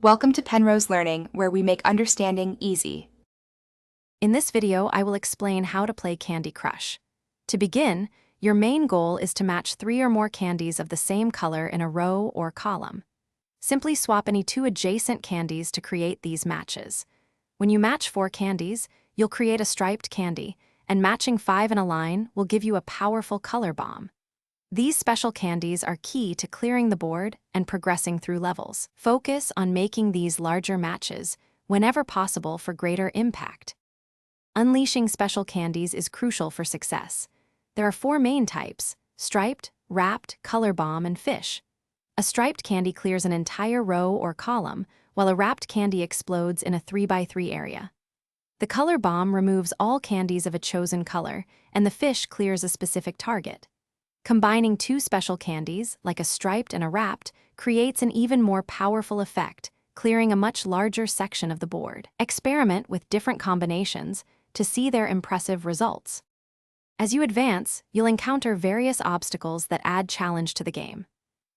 Welcome to Penrose Learning, where we make understanding easy. In this video, I will explain how to play Candy Crush. To begin, your main goal is to match 3 or more candies of the same color in a row or column. Simply swap any 2 adjacent candies to create these matches. When you match 4 candies, you'll create a striped candy, and matching 5 in a line will give you a powerful color bomb. These special candies are key to clearing the board and progressing through levels. Focus on making these larger matches whenever possible for greater impact. Unleashing special candies is crucial for success. There are 4 main types: striped, wrapped, color bomb, and fish. A striped candy clears an entire row or column, while a wrapped candy explodes in a 3x3 area. The color bomb removes all candies of a chosen color, and the fish clears a specific target. Combining 2 special candies, like a striped and a wrapped, creates an even more powerful effect, clearing a much larger section of the board. Experiment with different combinations to see their impressive results. As you advance, you'll encounter various obstacles that add challenge to the game.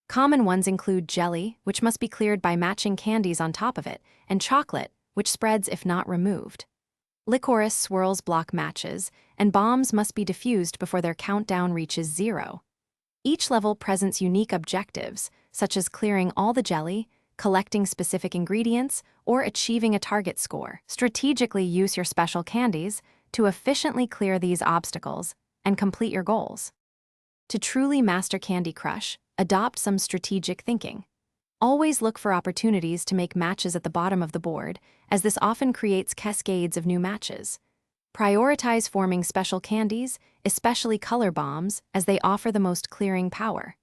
Common ones include jelly, which must be cleared by matching candies on top of it, and chocolate, which spreads if not removed. Licorice swirls block matches, and bombs must be defused before their countdown reaches 0. Each level presents unique objectives, such as clearing all the jelly, collecting specific ingredients, or achieving a target score. Strategically use your special candies to efficiently clear these obstacles and complete your goals. To truly master Candy Crush, adopt some strategic thinking. Always look for opportunities to make matches at the bottom of the board, as this often creates cascades of new matches. Prioritize forming special candies, especially color bombs, as they offer the most clearing power.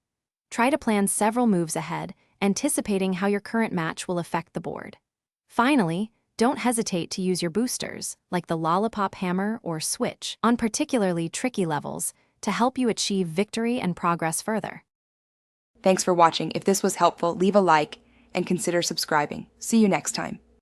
Try to plan several moves ahead, anticipating how your current match will affect the board. Finally, don't hesitate to use your boosters, like the lollipop hammer or switch, on particularly tricky levels to help you achieve victory and progress further. Thanks for watching. If this was helpful, leave a like and consider subscribing. See you next time.